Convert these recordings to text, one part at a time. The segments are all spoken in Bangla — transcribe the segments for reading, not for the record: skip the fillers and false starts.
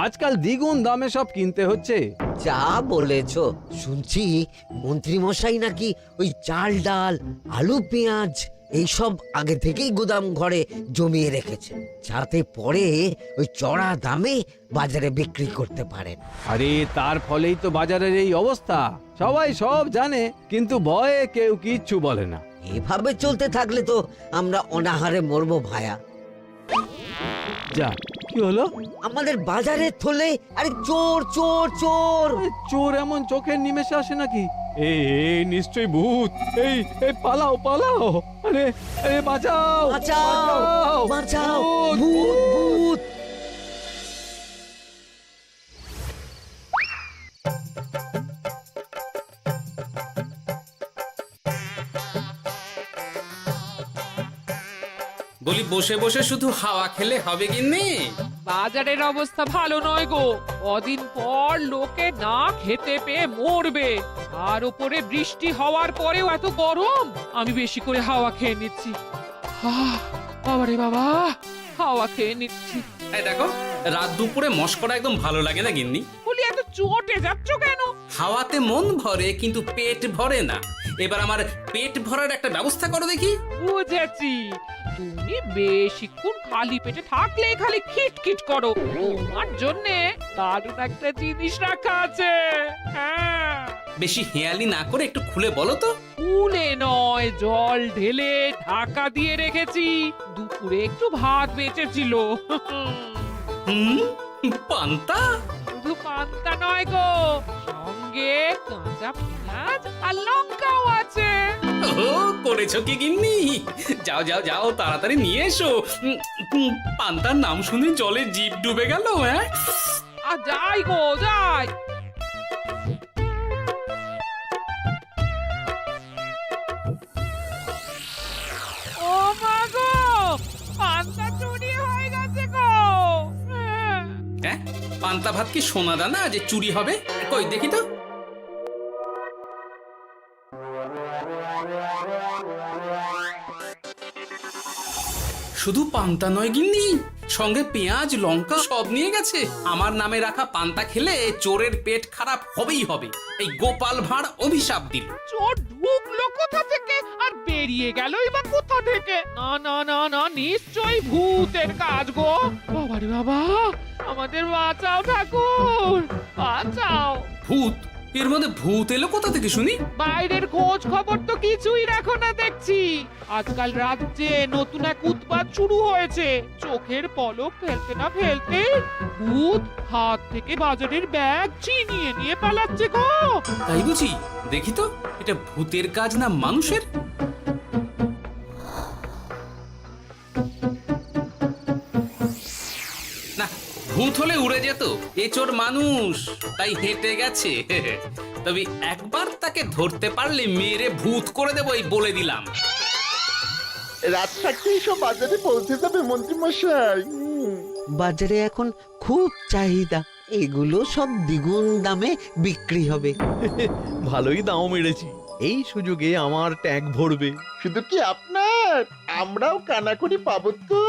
আজকাল দ্বিগুণ দামে সব কিনতে হচ্ছে। যা বলেছো, শুনছি মন্ত্রী মশাই নাকি ওই চাল ডাল আলু পেঁয়াজ এইসব আগে থেকেই গুদাম ঘরে জমিয়ে রেখেছেন, যাতে পরে ওই চড়া দামে বাজারে বিক্রি করতে পারেন। আরে তার ফলেই তো বাজারের এই অবস্থা। সবাই সব জানে, কিন্তু ভয়ে কেউ কিচ্ছু বলে না। এভাবে চলতে থাকলে তো আমরা অনাহারে মরবো ভায়া। যা, কি হলো? আমাদের বাজারে থলে আরে চোর চোর চোর। আরে চোর এমন চোখের নিমেষে আসে নাকি? এই নিশ্চয়ই ভূত। এই পালাও পালাও। আরে বাঁচাও বাঁচাও বাঁচাও, ভূত ভূত। বলি বসে বসে শুধু হাওয়া খেলে হবে গিন্নি? বাজারের অবস্থা ভালো নয় গো। কদিন পর লোকে না খেতে পেয়ে মরবে। আর উপরে বৃষ্টি হওয়ার পরেও এত গরম। আমি বেশি করে হাওয়া খেয়ে নিচ্ছি। বাবারে বাবা, হাওয়া খেয়ে নিচ্ছি। এই দেখো, রাত দুপুরে মস্করা একদম ভালো লাগে না গিন্নি। বলি এত চটে যাচ্ছ কেন? হাওয়াতে মন ভরে কিন্তু পেট ভরে না। এবার আমার পেট ভরার একটা ব্যবস্থা করো দেখি। বুঝেছি, তুমি বেশিক্ষণ খালি পেটে থাকলে খালি খিটখিট করো। তোমার জন্যে দারুণ একটা জিনিস রাখা আছে। হ্যাঁ, বেশি হেয়ালি না করে একটু খুলে বলো তো। ফুলে নয়, জল ঢেলে ঢাকা দিয়ে রেখেছি। দুপুরে একটু ভাত বেঁচেছিল। হুম, পান্তা? শুধু পান্তা নয় গো, সঙ্গে কাঁচা পেঁয়াজ আর লঙ্কাও আছে। ও, করেছো কি গিন্নি? যাও যাও যাও, তাড়াতাড়ি নিয়ে এসো। পান্তার নাম শুনে জলে জিভ ডুবে গেল। হ্যাঁ, আর যাই গো যাই। ও মা গো, পান্তা চুরি হয়ে গেছে গো। হ্যাঁ, পান্তা ভাত কি সোনা দানা যে চুরি হবে? কই দেখি তো। শুধু পান্তা নয় গিন্নি, সঙ্গে পেঁয়াজ লঙ্কা সব নিয়ে গেছে। আমার নামে রাখা পান্তা খেলে চোরের পেট খারাপ হবেই হবে। এই গোপাল ভাঁড় অভিশাপ দিল। চোর ঢুকলো কোথা থেকে আর বেরিয়ে গেলই বা কোথা থেকে? না না না না, নিশ্চয়ই ভূতের কাজ গো। বাবারে বাবা, আমাদের বাঁচাও ঠাকুর, বাঁচাও। ভূত? এর মধ্যে ভূত এলো কোথা থেকে শুনি? বাইরের খোঁজ খবর তো কিছুই রাখো না দেখছি। আজকাল রাজ্যে নতুন এক উৎপাত শুরু হয়েছে। চোখের পলক ফেলতে না ফেলতে ভূত হাত থেকে বাজারের ব্যাগ ছিনিয়ে নিয়ে পালাচ্ছে গো। তাই বুঝি? দেখি তো, এটা ভূতের কাজ না মানুষের? না, ভূত হলে উড়ে যেত। এ চোর মানুষ, তাই হেঁটে গেছে। তবে একবার তাকে ধরতে পারলে মেরে ভূত করে দেবো, এই বলে দিলাম। রাত থাকতেই সব বাজারে পৌঁছে যাবে মন্ত্রী মশাই। বাজারে এখন খুব চাহিদা, এগুলো সব দ্বিগুণ দামে বিক্রি হবে। ভালোই দাম মেরেছি, এই সুযোগে আমার ট্যাঙ্ক ভরবে। শুধু কি আপনার, আমরাও কানাকড়ি পাবো তো।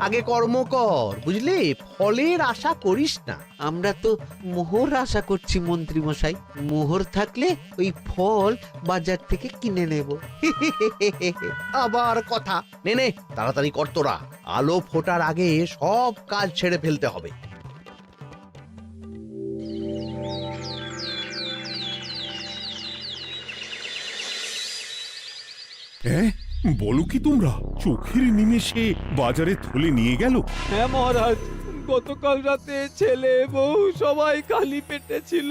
আগে কর্ম কর, বুঝলি? ফলের আশা করিস না। আমরা তো মোহর আশা করছি মন্ত্রী মশাই। মোহর থাকলে ওই ফল বাজার থেকে কিনে নেব। আবার কথা নে নে, তাড়াতাড়ি কর তোরা। আলো ফোটার আগে সব কাজ ছেড়ে ফেলতে হবে। হ্যাঁ, বলো কি তোমরা? চোখের নিমেষে বাজারে থলে নিয়ে গেল? হ্যাঁ মহারাজ, গতকাল রাতে ছেলে বউ সবাই খালি পেটে ছিল।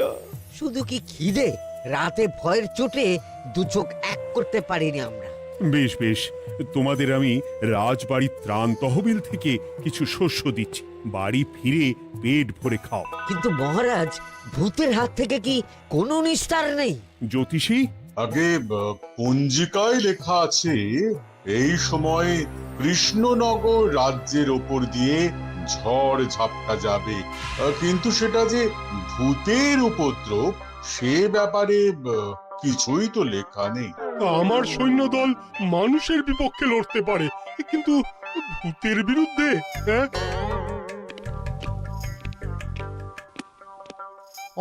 শুধু কি খিদে, রাতে ভয়ের চোটে দু চোখ এক করতে পারিনি আমরা। বেশ বেশ, তোমাদের আমি রাজবাড়ির ত্রাণ তহবিল থেকে কিছু শস্য দিচ্ছি। বাড়ি ফিরে পেট ভরে খাও। কিন্তু মহারাজ, ভূতের হাত থেকে কি কোনো নিস্তার নেই? জ্যোতিষী, আগে পঞ্জিকায় লেখা আছে এই সময় কৃষ্ণনগর রাজ্যের ওপর দিয়ে ঝড় ঝাপটা যাবে, কিন্তু সেটা যে ভূতের উপদ্রব সে ব্যাপারে কিছুই তো লেখা নেই। আমার সৈন্যদল মানুষের বিপক্ষে লড়তে পারে, কিন্তু ভূতের বিরুদ্ধে? হ্যাঁ?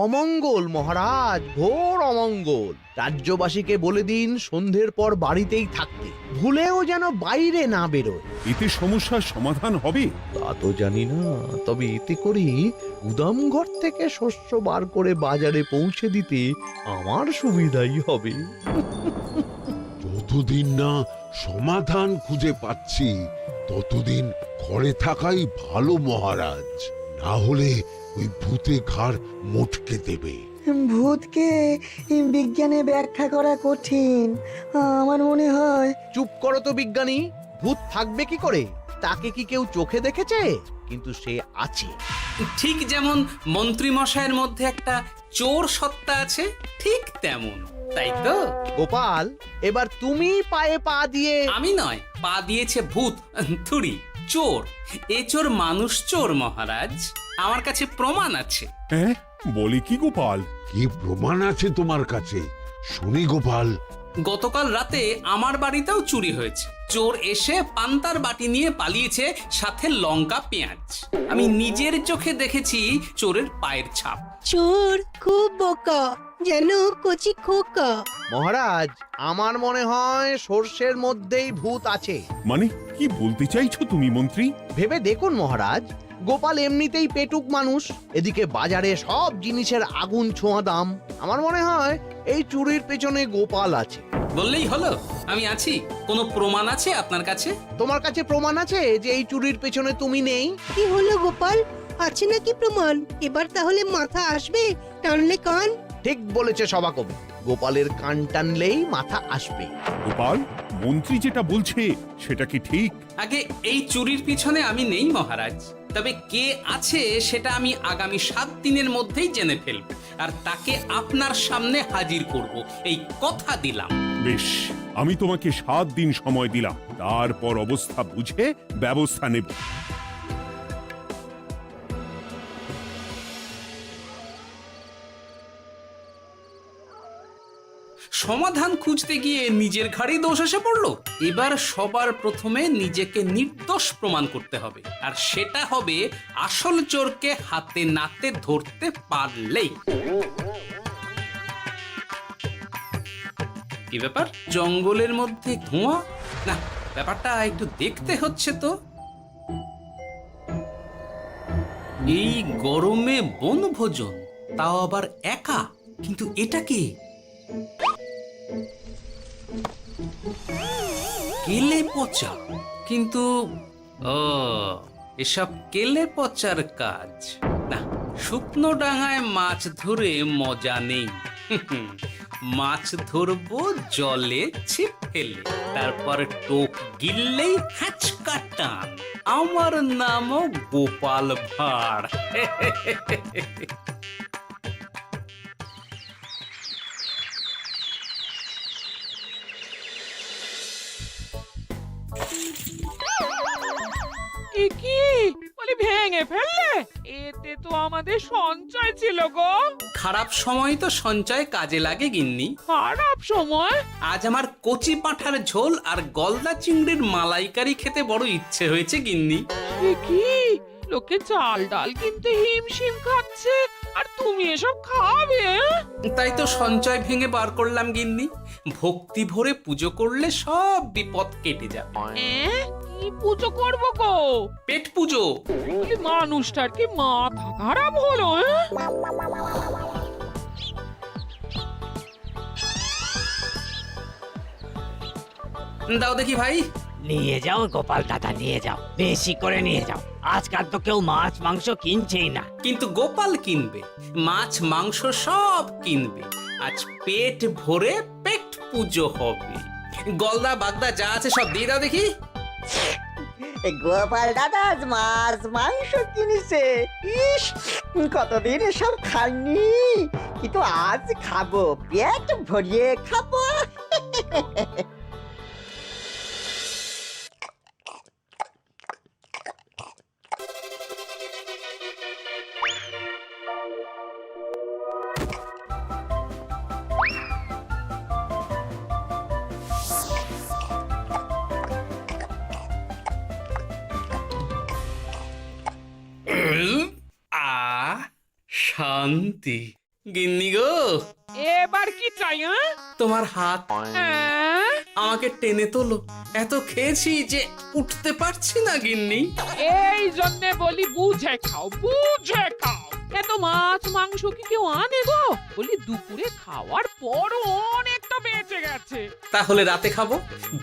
অমঙ্গল মহারাজ, ঘোর অমঙ্গল। রাজ্যবাসীকে বলে দিন সন্ধ্যের পর বাড়িতেই থাকতে, ভুলেও যেন বাইরে না বেরোয়। এতে সমস্যার সমাধান হবে? তা তো জানি না, তবে এতে করে গুদামঘর থেকে শস্য বার করে বাজারে পৌঁছে দিতে আমার সুবিধাই হবে। যতদিন না সমাধান খুঁজে পাচ্ছি ততদিন ঘরে থাকাই ভালো মহারাজ, না হলে ওই ভূতে ঘাড় মোটকে দেবে। ভূতকে বিজ্ঞানে ব্যাখ্যা করা কঠিন, আমার মনে হয়। চুপ করো তো বিজ্ঞানী, ভূত থাকবে কি করে? তাকে কি কেউ চোখে দেখেছে? কিন্তু সে আছে। ঠিক যেমন মন্ত্রী মশাইয়ের মধ্যে একটা চোর সত্তা আছে, ঠিক তেমন, তাই তো? গোপাল, এবার তুমি পায়ে পা দিয়ে। আমি নয়, পা দিয়েছে ভূত, থুড়ি চোর। এ চোর মানুষ চোর মহারাজ, আমার কাছে প্রমাণ আছে। হ্যাঁ, বলে কি গোপাল? কি প্রমাণ আছে তোমার কাছে? শুনি গোপাল। গতকাল রাতে আমার বাড়িতেও চুরি হয়েছে। চোর এসে পান্তার বাটি নিয়ে পালিয়েছে, সাথে লঙ্কা পেঁয়াজ। আমি নিজের চোখে দেখেছি চোরের পায়ের ছাপ। চোর খুব বোকা, যেন কচি খোকা। মহারাজ, আমার মনে হয় সর্ষের মধ্যেই ভূত আছে। মানে কি বলতে চাইছো তুমি মন্ত্রী? ভেবে দেখুন মহারাজ, গোপাল এমনিতেই পেটুক মানুষ, এদিকে বাজারে সব জিনিসের আগুন ছোঁয়া দাম। আমার মনে হয় এই চুরির পেছনে গোপাল আছে। বললেই হলো আমি আছি। কোনো প্রমাণ আছে আপনার কাছে? তোমার কাছে প্রমাণ আছে যে এই চুরির পেছনে তুমি নেই? কি হলো গোপাল, আছে নাকি প্রমাণ? এবার তাহলে মাথা আসবে, টানলে কান। ঠিক বলেছে সভাকবি, গোপালের কান টানলেই মাথা আসবে। গোপাল, মন্ত্রী যেটা বলছে সেটা কি ঠিক? আগে এই চুরির পিছনে আমি নেই মহারাজ, তবে কে আছে সেটা আমি আগামী 7 দিনের মধ্যেই জেনে ফেলব, আর তাকে আপনার সামনে হাজির করব, এই কথা দিলাম। বেশ, আমি তোমাকে 7 দিন সময় দিলাম, তারপর অবস্থা বুঝে ব্যবস্থা নেব। সমাধান খুঁজতে গিয়ে নিজের ঘাড়েই দোষ এসে পড়লো। এবার সবার প্রথমে নিজেকে নির্দোষ প্রমাণ করতে হবে, আর সেটা হবে আসল চোরকে হাতে নাতে ধরতে পারলেই। কি ব্যাপার, জঙ্গলের মধ্যে ধোঁয়া? না, ব্যাপারটা একটু দেখতে হচ্ছে তো। এই গরমে বনভোজন, তাও আবার একা, কিন্তু এটা কি? কেলে পচা, কিন্তু এসব কেলে পচার কাজ না। শুকনো ডাঙায় মাছ ধরে মজা নেই। মাছ ধরবো জলে ছিপ ফেলে, তারপর টোপ গিললেই হ্যাঁচকা টান। আমার নামও গোপাল ভাঁড়। কি বলি, ভেঙে ফেললে? এতে তো আমাদের সঞ্চয় ছিল গো। খারাপ সময় তো সঞ্চয় কাজে লাগে গিন্নি। খারাপ সময়? আজ আমার কচি পাঁঠার ঝোল আর গলদা চিংড়ির মালাইকারি খেতে বড় ইচ্ছে হয়েছে গিন্নি। কি লোকে চাল ডাল কিনতে হিমশিম খাচ্ছে, আর তুমি এসব খাবে? তাই তো সঞ্চয় ভেঙে বার করলাম গিন্নি। ভক্তি ভরে পুজো করলে সব বিপদ কেটে যাবে। কি পুজো করবো গো? পেট পুজো। মানুষটার কি মাথা খারাপ হলো? দাও দেখি ভাই। নিয়ে যাও গোপাল দাদা, নিয়ে যাও, বেশি করে নিয়ে যাও। আজকাল তো কেউ মাছ মাংস কিনছেই না। কিন্তু গোপাল কিনবে, মাছ মাংস সব কিনবে। আজ পেট ভরে পেট পুজো হবে। গলদা বাগদা যা আছে সব দিয়ে দাও দেখি। গোপাল দাদা আজ মাছ মাংস কিনেছে। ইস, কতদিন এসব খাইনি, কিন্তু আজ খাবো, পেট ভরিয়ে খাবো। শান্তি। গিন্নি গো, এবার কি চাই? তোমার হাত হ্যাঁ? আমাকে টেনে তোলো। এত খেয়েছি যে উঠতে পারছি না গিন্নি। এই জন্য বলি বুঝে খাও, বুঝে খাও। এত মাছ মাংস কি কেউ আনে গো? বলি দুপুরে খাওয়ার পরও অনেকটা বেঁচে গেছে। তাহলে রাতে খাবো,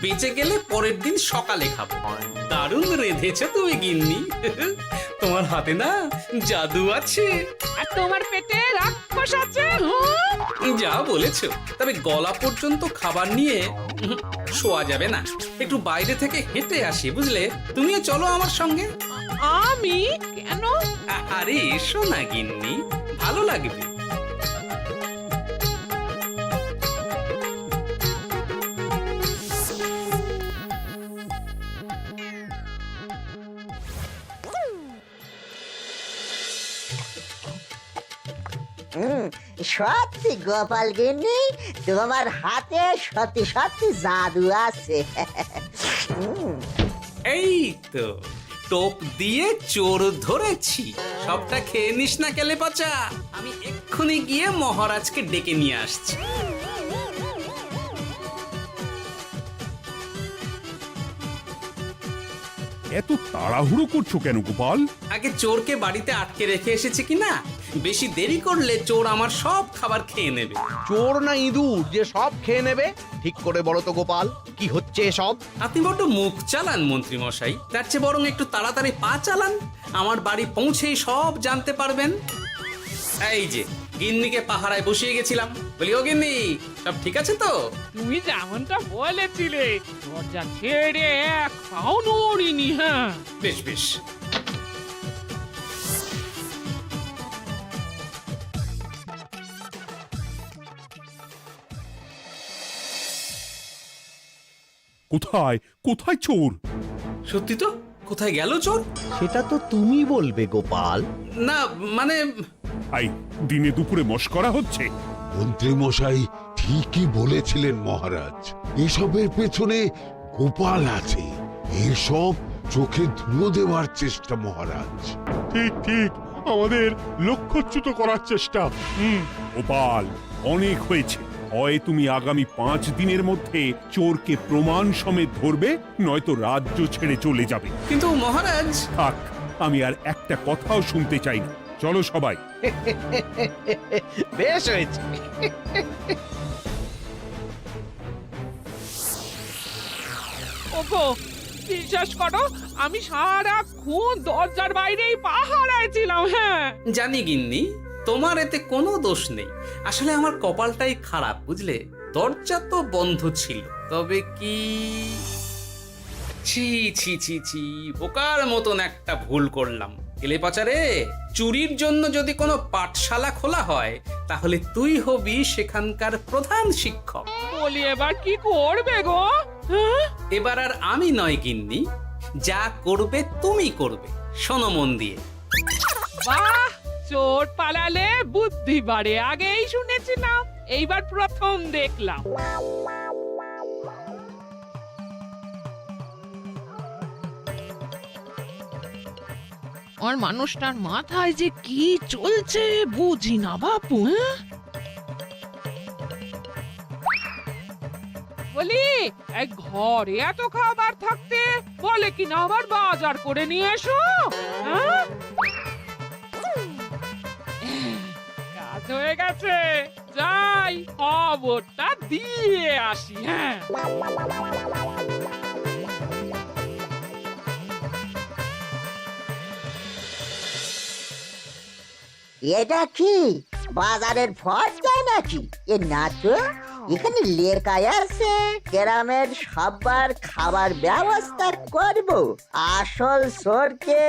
বেঁচে গেলে পরের দিন সকালে খাবো। দারুণ রেঁধেছো তুমি গিন্নি। তোমার হাতে না জাদু আছে। আর তোমার পেটে রাক্ষস আছে। যা বলেছো, তবে গলা পর্যন্ত খাবার নিয়ে শোয়া যাবে না। একটু বাইরে থেকে হেঁটে আসি, বুঝলে? তুমিও চলো আমার সঙ্গে। আমি কেন? আরে এসো না গিন্নি, ভালো লাগবে। সত্যি গোপাল গিন্নি, তোমার হাতে সত্যি সত্যি জাদু আছে। এই তো টোপ দিয়ে চোর ধরেছি। সবটা খেয়ে নিস না কেলে পচা। আমি এক্ষুনি গিয়ে মহারাজকে ডেকে নিয়ে আসছি। এত তাড়াহুড়ো করছো কেন গোপাল? আগে চোরকে বাড়িতে আটকে রেখে এসেছে কিনা, বেশি দেরি করলে চোর আমার সব খাবার খেয়ে নেবে। চোর না ইঁদুর যে সব খেয়ে নেবে? ঠিক করে বলো তো গোপাল, কি হচ্ছে এসব? আপনি বড্ড মুখ চালান মন্ত্রী মশাই, তার চেয়ে বরং একটু তাড়াতাড়ি পা চালান। আমার বাড়ি পৌঁছেই সব জানতে পারবেন। এই যে গিন্নিকে পাহারায় বসিয়ে গেছিলাম, বলি ও গিন্নি, সব ঠিক আছে তো? তুমি যেমনটা বলেছিলে, দরজা ছেড়ে এক পাও নড়িনি। হ্যাঁ, বেশ বেশ। কোথায় কোথায় চোর? সত্যি তো, কোথায় গেল চোর? সেটা তো তুমি বলবে গোপাল। না মানে আই দিনে দুপুরে মশকরা হচ্ছে। মন্ত্রী মশাই ঠিকই বলেছিলেন মহারাজ, এসবের পেছনে গোপাল আছে। এসব চোখে ধুলো দেওয়ার চেষ্টা মহারাজ। ঠিক ঠিক, আমাদের লক্ষ্যচ্যুত করার চেষ্টা। গোপাল, অনেক হয়েছে। হয় তুমি আগামী 5 দিনের মধ্যে চোরকে প্রমাণ সমেত ধরবে, নয়তো রাজ্য ছেড়ে চলে যাবে। কিন্তু মহারাজ। থাক, আমি আর একটা কথাও শুনতে চাই না। চলো সবাই। বেশ হয়েছে। ওগো, বিশ্বাস করো, আমি সারাক্ষণ দরজার বাইরেই পাহারায় ছিলাম। হ্যাঁ, জানি গিন্নি, তোমার এতে কোনো দোষ নেই। আসলে আমার কপালটাই খারাপ, বুঝলে? দরজা তো বন্ধ ছিল, তবে কি ছি ছি ছি ছি, বোকার মতন একটা ভুল করলাম। এলে পাচারে, চুরির জন্য যদি কোনো পাঠশালা খোলা হয়, তাহলে তুই হবি সেখানকার প্রধান শিক্ষক। বলি এবার কি করবে গো? হ্যাঁ? এবার আর আমি নয় গিন্নি, যা করবে তুমি করবে। শোনো মন দিয়ে। বাহ, চোর পালালে বুদ্ধি বাড়ে, আগেই শুনেছিলাম, এইবার প্রথম দেখলাম। আর মানুষটার মাথায় যে কি চলছে বুঝি না বাপু। বলি, এক ঘরে এত খাবার থাকতে বলে কিনা আবার বাজার করে নিয়ে এসো। হ্যাঁ? কাজ হয়ে গেছে, যাই খবরটা দিয়ে আসি। হ্যাঁ, এটা কি বাজারের ফর্দা নাকি? এ না তো, এখানে লেখা আছে গ্রামের সবার খাবার ব্যবস্থা করব। আসল চোরকে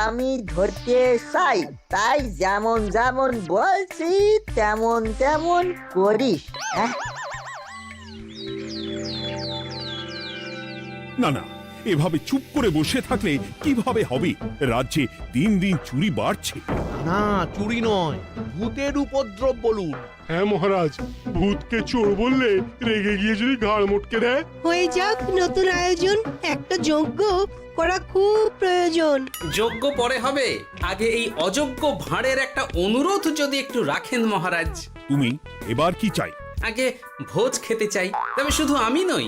আমি ধরতে চাই, তাই যেমন যেমন বলছি তেমন তেমন করিস। না না, এভাবে চুপ করে বসে থাকলে কিভাবে হবে? রাজ্যে দিন দিন চুরি বাড়ছে। না, চুরি নয়, ভূতের উপদ্রব বলুন। হ্যাঁ মহারাজ, ভূতকে চোর বললে রেগে গিয়ে যদি ঘাড় মোটকে দেয়। হয়ে যাক নতুন আয়োজন, একটা যজ্ঞ করা খুব প্রয়োজন। যোগ্য পরে হবে, আগে এই অযোগ্য ভাঁড়ের একটা অনুরোধ যদি একটু রাখেন মহারাজ। তুমি এবার কি চাই? আগে ভোজ খেতে চাই, তবে শুধু আমি নই,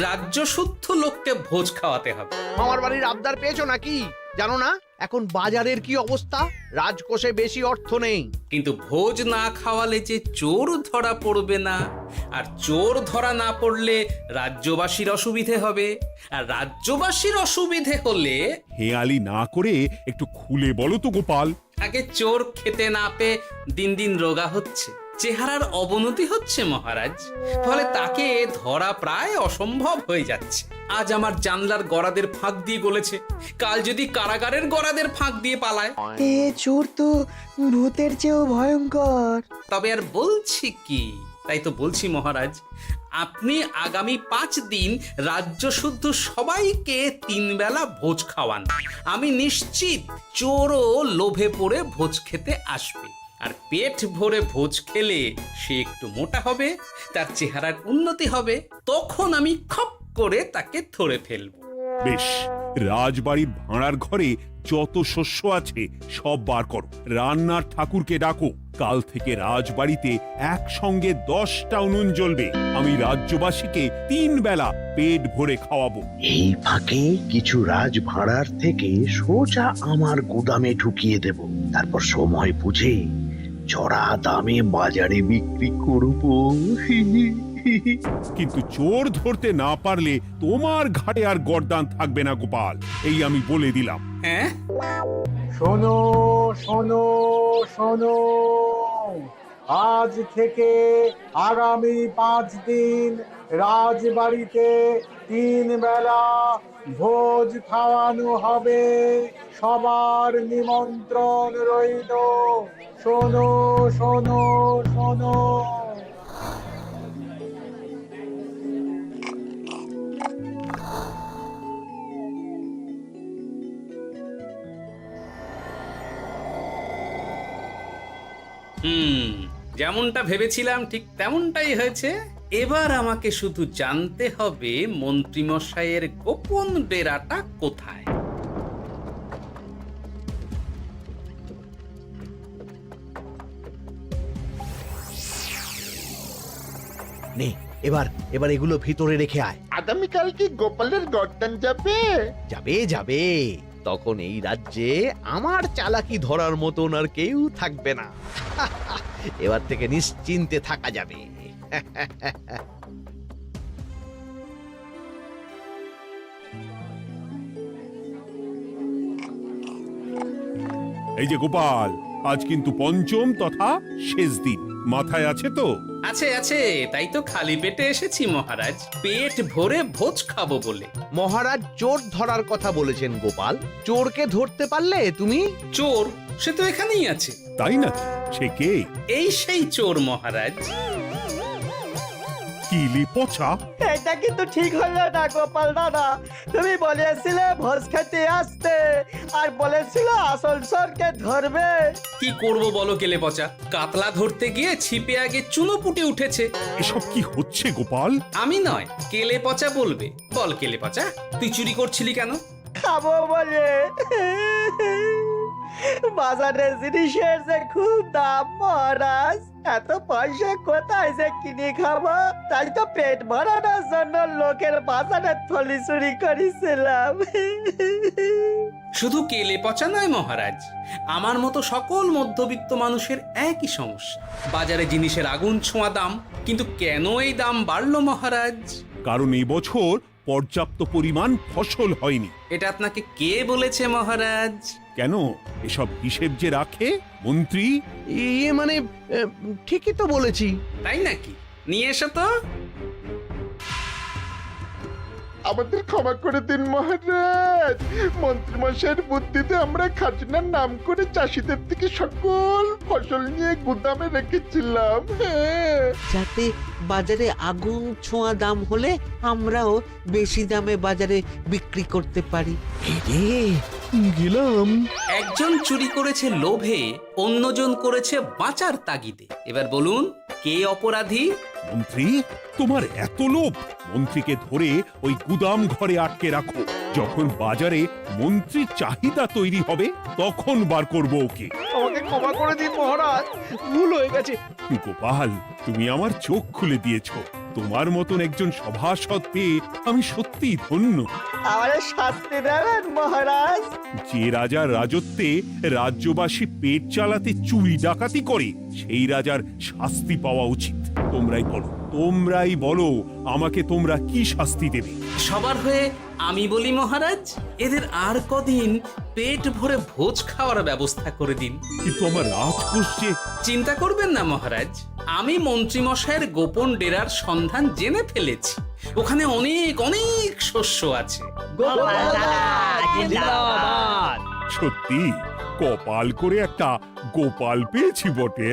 রাজ্য শুদ্ধ লোককে ভোজ খাওয়াতে হবে। আমার বাড়ির আবদার পেয়েছো নাকি? জানো না এখন বাজারের কি অবস্থা? রাজকোষে বেশি অর্থ নেই। কিন্তু ভোজ না খাওয়ালে যে চোর ধরা পড়বে না, আর চোর ধরা না পড়লে রাজ্যবাসীর অসুবিধে হবে, আর রাজ্যবাসীর অসুবিধে হলে হেয়ালি না করে একটু খুলে বলো তো গোপাল। আগে চোর খেতে না পেয়ে দিন দিন রোগা হচ্ছে, চেহারার অবনতি হচ্ছে মহারাজ, ফলে তাকে ধরা প্রায় অসম্ভব হয়ে যাচ্ছে। আজ আমার জানলার গড়াদের ফাঁক দিয়ে গলেছে, কাল যদি কারাগারের গড়াদের ফাঁক দিয়ে পালায়। এ চোর তো ভূতের চেয়েও ভয়ঙ্কর। তবে আর বলছি কি, তাই তো বলছি মহারাজ, আপনি আগামী 5 দিন রাজ্য শুদ্ধ সবাইকে 3 বেলা ভোজ খাওয়ান। আমি নিশ্চিত চোরও লোভে পড়ে ভোজ খেতে আসবে, আর পেট ভরে ভোজ খেলে সে একটু মোটা হবে, তার চেহারার উন্নতি হবে, তখন আমি খপ করে তাকে ধরে ফেলবো। বেশ, রাজবাড়ির ভাড়ার ঘরে যত শস্য আছে সব বার করো, রান্নার ঠাকুরকে ডাকো। কাল থেকে রাজবাড়িতে একসঙ্গে 10টা উনুন জ্বলবে। আমি রাজ্যবাসীকে 3 বেলা পেট ভরে খাওয়াবো। এই ফাঁকে কিছু রাজ ভাড়ার থেকে সোজা আমার গুদামে ঢুকিয়ে দেব, তারপর সময় বুঝে চড়া দামে বাজারে বিক্রি করব। কিন্তু চোর ধরতে না পারলে তোমার ঘাড়ে আর গর্দান থাকবে না গোপাল, এই আমি বলে দিলাম। হ্যাঁ, শোনো শোনো শোনো, আজ থেকে আগামী 5 দিন রাজবাড়িতে 3 বেলা ভোজ খাওয়ানো হবে, সবার নিমন্ত্রণ রইল। শোনো শোনো শোনো। যেমনটা ভেবেছিলাম ঠিক তেমনটাই হয়েছে। এবার আমাকে শুধু জানতে হবে মন্ত্রীমশাইয়ের গোপন ডেরাটা কোথায়। নে, এবার এবার এগুলো ভিতরে রেখে আয়। আগামীকাল কি গোপালের গর্দান যাবে? যাবে যাবে, তখন এই রাজ্যে আমার চালাকি ধরার মতন আর কেউ থাকবে না। এবার থেকে নিশ্চিন্তে থাকা যাবে। এই যে গোপাল, আজ কিন্তু পঞ্চম তথা শেষ দিন, মাথায় আছে তো? আছে আছে, তাই তো খালি পেটে এসেছি মহারাজ, পেট ভরে ভোজ খাবো বলে। মহারাজ চোর ধরার কথা বলেছেন গোপাল, চোরকে ধরতে পারলে তুমি? চোর সে তো এখানেই আছে। তাই নাকি? সে কে? এই সেই চোর মহারাজ। কিলি পচা, এটা কিন্তু ঠিক হলো না গোপাল দাদা। তুমি বলেছিলে ভোজ খেতে আসতে, আর বলেছিল আসল চোরকে ধরবে। কি করব বলো কেলে পচা, কাতলা ধরতে গিয়ে ছিপে আগে চুনো পুটে উঠেছে। এসব কি হচ্ছে গোপাল? আমি নয়, কেলে পচা বলবে। বল কেলে পচা, তুই চুরি করছিলি কেন? খাবো বলে। বাজারের জিনিসের যে খুব দাম মহারাজ, এত পয়সা কোথায় যে কিনে খাবো, তাই তো পেট ভরানোর জন্য লোকের বাজারের থলি চুরি করেছিলাম। শুধু কেলে পচা নয় মহারাজ, আমার মতো সকল মধ্যবিত্ত মানুষের একই সমস্যা। বাজারে জিনিসের আগুন ছোঁয়া দাম, কিন্তু কেন এই দাম বাড়লো মহারাজ? কারণ এই বছর পর্যাপ্ত পরিমাণ ফসল হয়নি। এটা আপনাকে কে বলেছে মহারাজ? কেন, এসব হিসেব যে রাখে মন্ত্রী। ইয়ে মানে ঠিকই তো বলেছি। তাই নাকি? নিয়ে এসো তো। আমাদের ক্ষমা করে দিন মহারাজ। মন্ত্রীমশাইয়ের বুদ্ধিতে আমরা খাজনার নাম করে চাষিদের থেকে সকল ফসল নিয়ে গুদামে রেখেছিলাম। হ্যাঁ। যাতে বাজারে আগুন ছোঁয়া দাম হলে আমরাও বেশি দামে বাজারে বিক্রি করতে পারি। গেলাম। একজন চুরি করেছে লোভে, অন্যজন করেছে বাঁচার তাগিদে। এবার বলুন কে অপরাধী? মন্ত্রী, তোমার এত লোভ! মন্ত্রীকে ধরে ওই গুদাম ঘরে আটকে রাখো। যখন বাজারে মন্ত্রীর চাহিদা তৈরি হবে তখন বার করবো ওকে। আমাকে ক্ষমা করে দিন মহারাজ, ভুল হয়ে গেছে। গোপাল, তুমি আমার চোখ খুলে দিয়েছো। তোমার মতন একজন সভাসদ পেয়ে আমি সত্যিই ধন্য। আমারে শাস্তি দেবেন মহারাজ? যে রাজার রাজত্বে রাজ্যবাসী পেট চালাতে চুরি ডাকাতি করে সেই রাজার শাস্তি পাওয়া উচিত। তোমরাই বলো আমাকে তোমরা কি শাস্তি দেবে? সবার হয়ে আমি বলি মহারাজ, এদের আর কদিন পেট ভরে ভোজ খাওয়ার ব্যবস্থা করে দিন। কিন্তু আমার রাজকোষ যে... চিন্তা করবেন না মহারাজ, আমি মন্ত্রীমশাইয়ের গোপন ডেরার সন্ধান জেনে ফেলেছি। ওখানে অনেক অনেক শস্য আছে। জিন্দাবাদ। সত্যি কপাল করে একটা গোপাল পেয়েছি বটে।